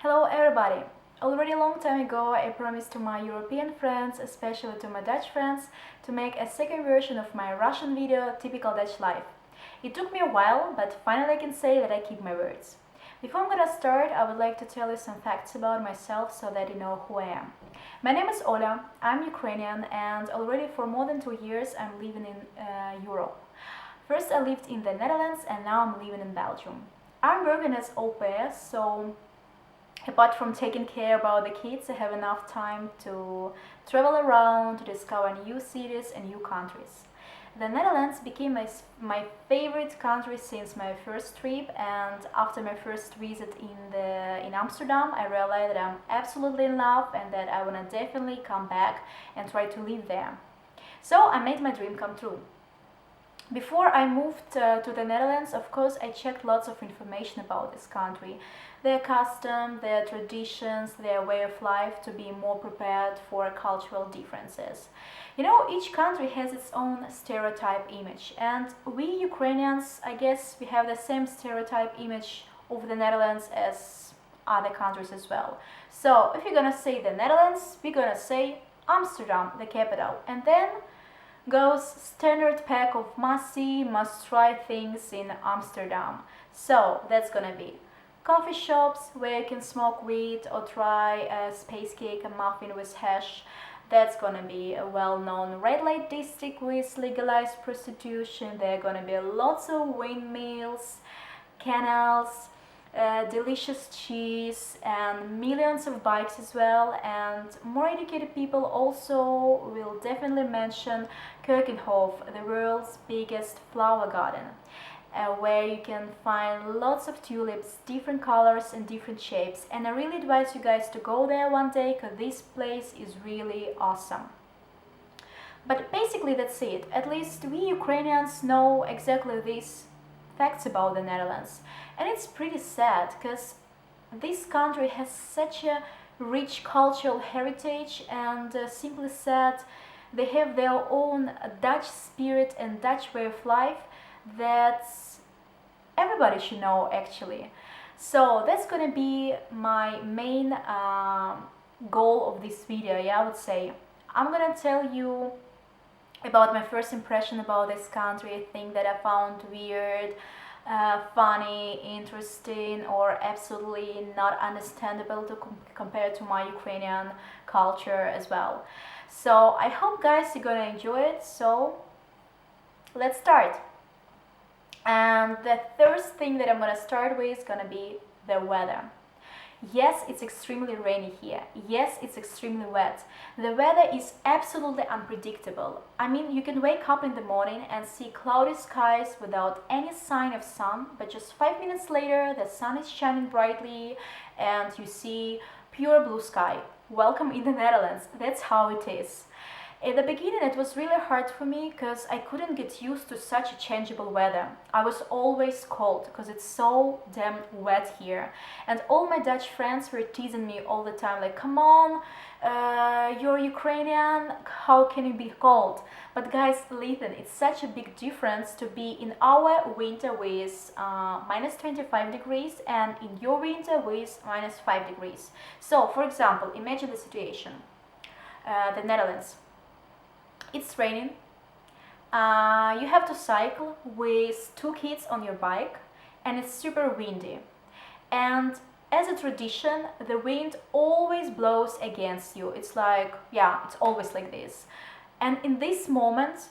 Hello everybody! Already a long time ago I promised to my European friends, especially to my Dutch friends, to make a second version of my Russian video Typical Dutch Life. It took me a while, but finally I can say that I keep my words. Before I'm gonna start, I would like to tell you some facts about myself so that you know who I am. My name is Ola, I'm Ukrainian, and already for more than 2 years I'm living in Europe. First I lived in the Netherlands and now I'm living in Belgium. I'm working as au pair, so apart from taking care about the kids, I have enough time to travel around, to discover new cities and new countries. The Netherlands became my favorite country since my first trip, and after my first visit in Amsterdam, I realized that I'm absolutely in love and that I wanna definitely come back and try to live there. So I made my dream come true. Before I moved to the Netherlands, of course, I checked lots of information about this country, their custom, their traditions, their way of life, to be more prepared for cultural differences. You know, each country has its own stereotype image, and we Ukrainians, I guess, we have the same stereotype image of the Netherlands as other countries as well. So if you're gonna say the Netherlands, we're gonna say Amsterdam, the capital, and then goes standard pack of must-see, must-try things in Amsterdam. So that's gonna be coffee shops where you can smoke weed or try a space cake and muffin with hash. That's gonna be a well-known red light district with legalized prostitution. There are gonna be lots of windmills, canals, delicious cheese and millions of bikes as well. And more educated people also will definitely mention Keukenhof, the world's biggest flower garden, where you can find lots of tulips, different colors and different shapes. And I really advise you guys to go there one day because this place is really awesome. But basically that's it. At least we Ukrainians know exactly these facts about the Netherlands. And it's pretty sad because this country has such a rich cultural heritage, and simply said, they have their own Dutch spirit and Dutch way of life that everybody should know actually. So that's gonna be my main goal of this video. Yeah, I would say I'm gonna tell you about my first impression about this country, thing that I found weird, funny, interesting, or absolutely not understandable to compare to my Ukrainian culture as well. So I hope guys you're gonna enjoy it. So let's start. And the first thing that I'm gonna start with is gonna be the weather. Yes, it's extremely rainy here. Yes, it's extremely wet. The weather is absolutely unpredictable. I mean, you can wake up in the morning and see cloudy skies without any sign of sun, but just 5 minutes later, the sun is shining brightly and you see pure blue sky. Welcome in the Netherlands. That's how it is. At the beginning it was really hard for me because I couldn't get used to such a changeable weather. I was always cold because it's so damn wet here. And all my Dutch friends were teasing me all the time, like, come on, you're Ukrainian, how can you be cold? But guys, listen, it's such a big difference to be in our winter with minus 25 degrees and in your winter with minus 5 degrees. So, for example, imagine the situation. The Netherlands. It's raining. You have to cycle with 2 kids on your bike, and it's super windy. And as a tradition, the wind always blows against you. It's like, yeah, it's always like this. And in this moment,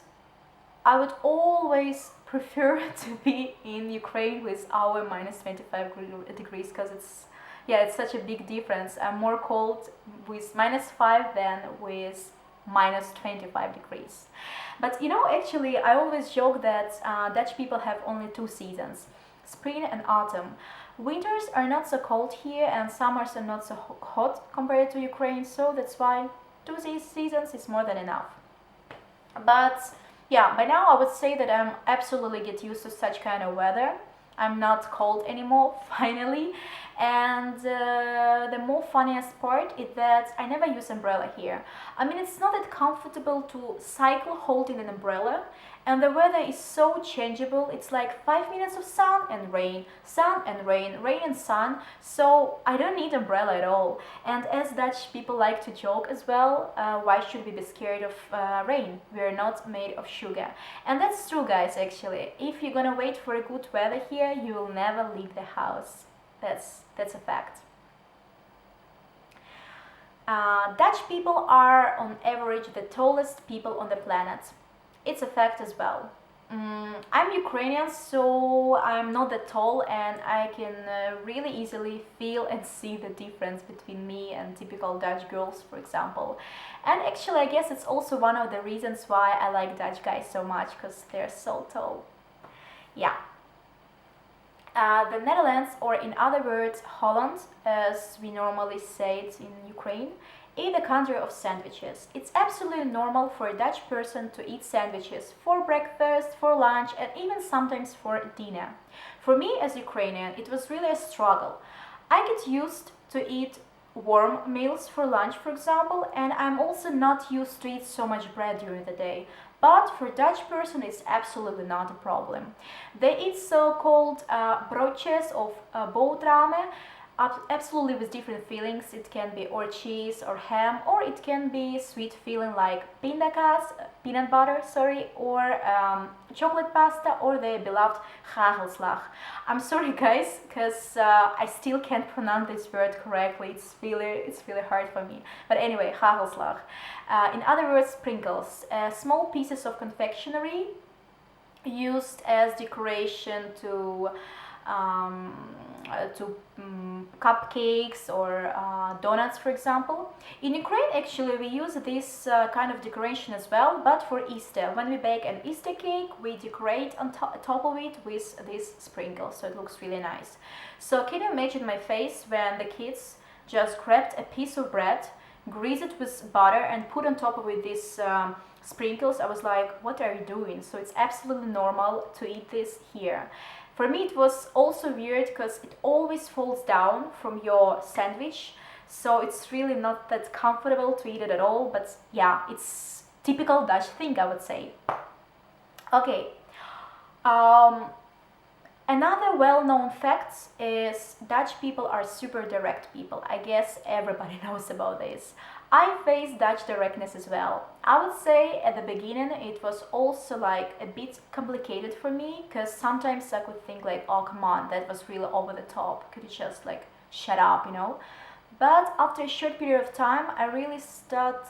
I would always prefer to be in Ukraine with our minus 25 degrees because it's such a big difference. I'm more cold with minus 5 than with minus 25 degrees. But you know, actually I always joke that Dutch people have only 2 seasons, spring and autumn. Winters are not so cold here and summers are not so hot compared to Ukraine, so that's why 2 seasons is more than enough. But yeah, by now I would say that I'm absolutely get used to such kind of weather. I'm not cold anymore, finally. And the more funniest part is that I never use umbrella here. I mean, it's not that comfortable to cycle holding an umbrella, And the weather is so changeable. It's like 5 minutes of sun and rain, rain and sun. So I don't need umbrella at all. And as Dutch people like to joke as well, why should we be scared of rain? We're not made of sugar. And that's true, guys, actually. If you're gonna wait for a good weather here, you will never leave the house. That's a fact. Dutch people are on average the tallest people on the planet. It's a fact as well. I'm Ukrainian, so I'm not that tall, and I can really easily feel and see the difference between me and typical Dutch girls, for example. And actually, I guess it's also one of the reasons why I like Dutch guys so much, because they're so tall. Yeah. The Netherlands, or in other words, Holland, as we normally say it in Ukraine, is the country of sandwiches. It's absolutely normal for a Dutch person to eat sandwiches for breakfast, for lunch, and even sometimes for dinner. For me, as Ukrainian, it was really a struggle. I get used to eat warm meals for lunch, for example, and I'm also not used to eat so much bread during the day. But for Dutch person, it's absolutely not a problem. They eat so-called broodjes of boterhammen, absolutely with different fillings. It can be or cheese or ham, or it can be sweet filling like pindakaas, peanut butter, or chocolate pasta, or the beloved hagelslag. I'm sorry, guys, because I still can't pronounce this word correctly. It's really hard for me. But anyway, hagelslag. In other words, sprinkles, small pieces of confectionery used as decoration to cupcakes or donuts, for example. In Ukraine, actually, we use this kind of decoration as well, but for Easter. When we bake an Easter cake, we decorate on top of it with these sprinkles, so it looks really nice. So can you imagine my face when the kids just grabbed a piece of bread, greased it with butter, and put on top of it these sprinkles? I was like, what are you doing? So it's absolutely normal to eat this here. For me, it was also weird because it always falls down from your sandwich, so it's really not that comfortable to eat it at all. But yeah, it's typical Dutch thing, I would say. Okay. Another well-known fact is Dutch people are super direct people. I guess everybody knows about this. I faced Dutch directness as well. I would say at the beginning it was also like a bit complicated for me, because sometimes I could think like, oh come on, that was really over the top. Could you just like shut up, you know? But after a short period of time, I really start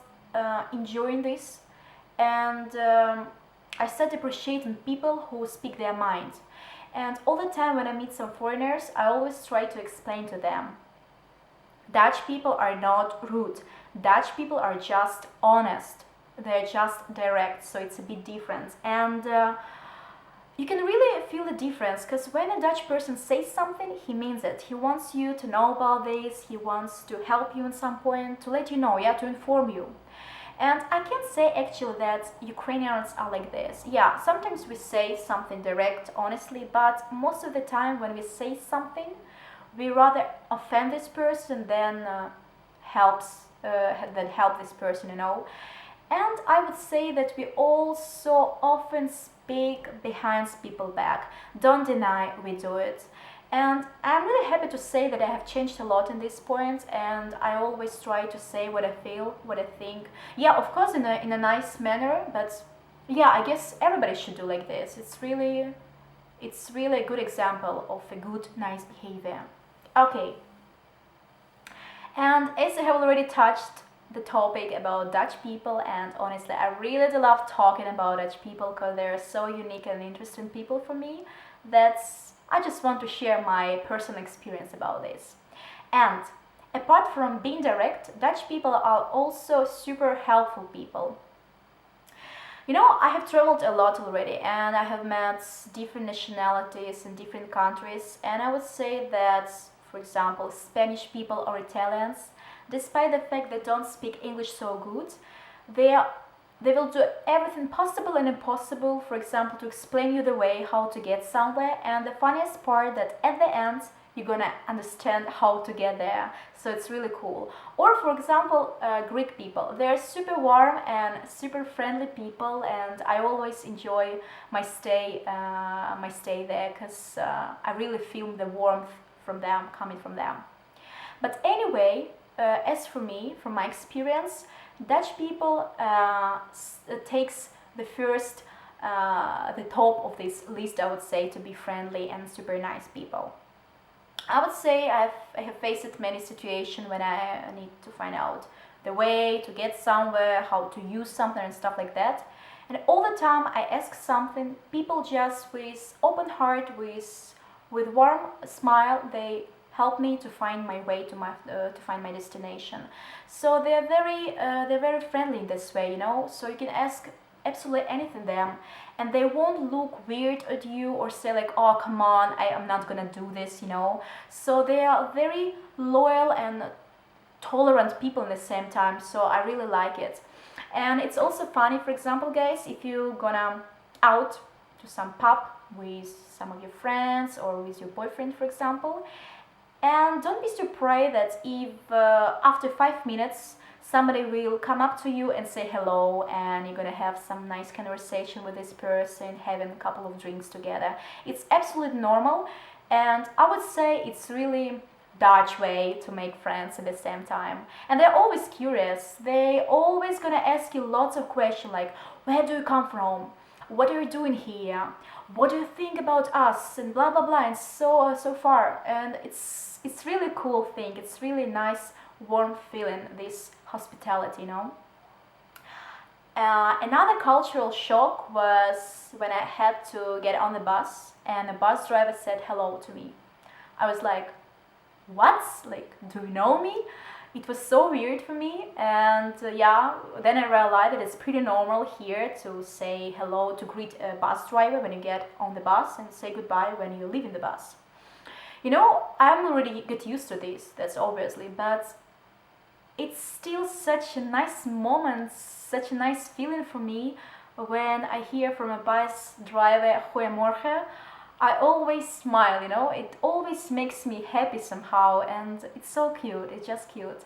enjoying this, and I start appreciating people who speak their mind. And all the time when I meet some foreigners, I always try to explain to them, Dutch people are not rude. Dutch people are just honest. They're just direct, so it's a bit different. And you can really feel the difference, because when a Dutch person says something, he means it. He wants you to know about this, he wants to help you in some point, to let you know, yeah, to inform you. And I can say actually that Ukrainians are like this. Yeah, sometimes we say something direct, honestly, but most of the time when we say something, we rather offend this person than help this person, you know. And I would say that we also often speak behind people's back. Don't deny we do it. And I'm really happy to say that I have changed a lot in this point, and I always try to say what I feel, what I think. Yeah, of course in a nice manner, but yeah, I guess everybody should do like this. It's really a good example of a good, nice behavior. Okay. And as I have already touched the topic about Dutch people, and honestly, I really do love talking about Dutch people because they're so unique and interesting people for me. I just want to share my personal experience about this. And apart from being direct, Dutch people are also super helpful people. You know, I have traveled a lot already, and I have met different nationalities in different countries, and I would say that, for example, Spanish people or Italians, despite the fact they don't speak English so good, they will do everything possible and impossible, for example, to explain you the way how to get somewhere. And the funniest part that at the end you're gonna understand how to get there. So it's really cool. Or for example, Greek people. They're super warm and super friendly people, and I always enjoy my stay there because I really feel the warmth from them, coming from them. But anyway, as for me, from my experience, Dutch people takes the first, the top of this list, I would say, to be friendly and super nice people. I would say I have faced many situations when I need to find out the way to get somewhere, how to use something and stuff like that. And all the time I ask something, people just with open heart, with warm smile, they help me to find my way to find my destination. So they're very friendly in this way, you know. So you can ask absolutely anything them, and they won't look weird at you or say like, oh come on, I am not gonna do this, you know. So they are very loyal and tolerant people in the same time, so I really like it. And it's also funny, for example guys, if you gonna out to some pub with some of your friends or with your boyfriend for example, and don't be surprised that if after 5 minutes somebody will come up to you and say hello, and you're gonna have some nice conversation with this person, having a couple of drinks together. It's absolutely normal, and I would say it's really Dutch way to make friends at the same time. And they're always curious. They always gonna ask you lots of questions like, where do you come from? What are you doing here? What do you think about us? And blah blah blah, and so far. And it's really cool thing. It's really nice, warm feeling, this hospitality, you know. Another cultural shock was when I had to get on the bus and the bus driver said hello to me. I was like, what? Like, do you know me? It was so weird for me, and yeah, then I realized that it's pretty normal here to say hello, to greet a bus driver when you get on the bus and say goodbye when you leave in the bus. You know, I'm already get used to this, that's obviously, but it's still such a nice moment, such a nice feeling for me when I hear from a bus driver, goeiemorgen. I always smile, you know, it always makes me happy somehow, and it's so cute, it's just cute.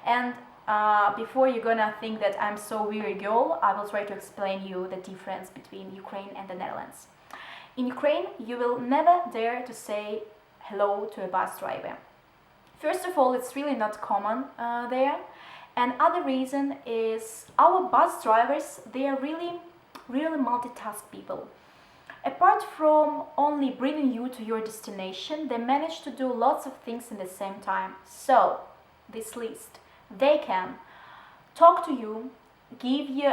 And before you're gonna think that I'm so weird girl, I will try to explain you the difference between Ukraine and the Netherlands. In Ukraine, you will never dare to say hello to a bus driver. First of all, it's really not common there. And other reason is our bus drivers, they are really multitask people. Apart from only bringing you to your destination, they manage to do lots of things in the same time. So, this list, they can talk to you, give you,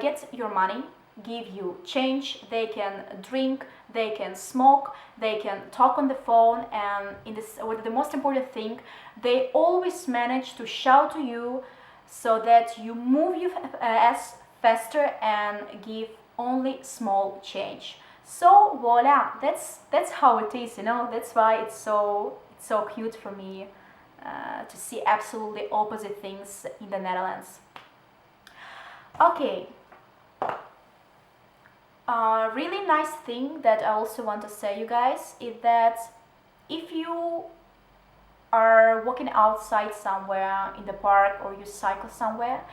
get your money, give you change, they can drink, they can smoke, they can talk on the phone, and in this, the most important thing, they always manage to shout to you so that you move your ass faster and give only small change. So voila, that's how it is, you know. That's why it's so cute for me to see absolutely opposite things in the Netherlands. Okay, a really nice thing that I also want to say, you guys, is that if you are walking outside somewhere in the park or you cycle somewhere,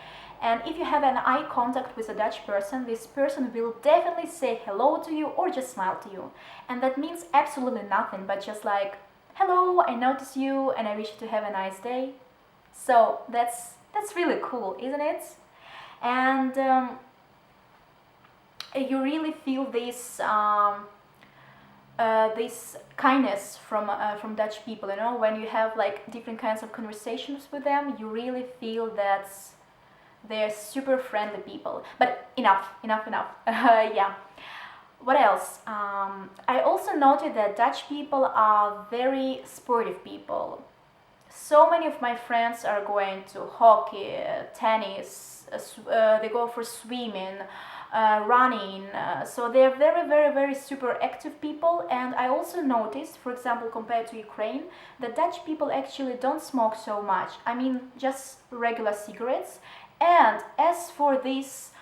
and if you have an eye contact with a Dutch person, this person will definitely say hello to you or just smile to you. And that means absolutely nothing, but just like, hello, I notice you and I wish you to have a nice day. So that's really cool, isn't it? And you really feel this kindness from Dutch people, you know. When you have like different kinds of conversations with them, you really feel that they're super friendly people. But enough. Yeah. What else? I also noted that Dutch people are very sportive people. So many of my friends are going to hockey, tennis, they go for swimming, running. So they're very super active people. And I also noticed, for example, compared to Ukraine, that Dutch people actually don't smoke so much. I mean, just regular cigarettes. And as for this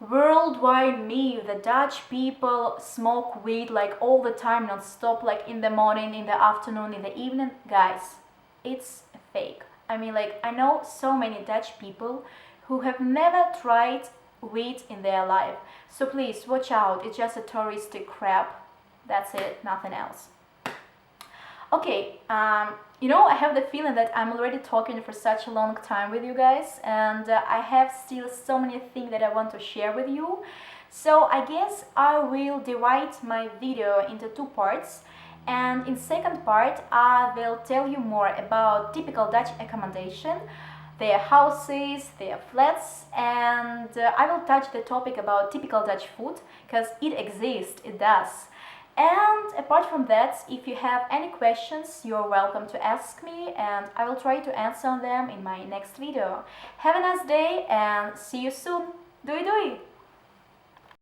worldwide myth that Dutch people smoke weed like all the time, non-stop, like in the morning, in the afternoon, in the evening. Guys, it's fake. I mean, like, I know so many Dutch people who have never tried weed in their life. So please watch out, it's just a touristic crap. That's it, nothing else. Okay, I have the feeling that I'm already talking for such a long time with you guys, and I have still so many things that I want to share with you. So I guess I will divide my video into two parts, and in second part I will tell you more about typical Dutch accommodation, their houses, their flats, and I will touch the topic about typical Dutch food, because it exists, it does. And apart from that, if you have any questions, you're welcome to ask me, and I will try to answer them in my next video. Have a nice day and see you soon. Doei doei!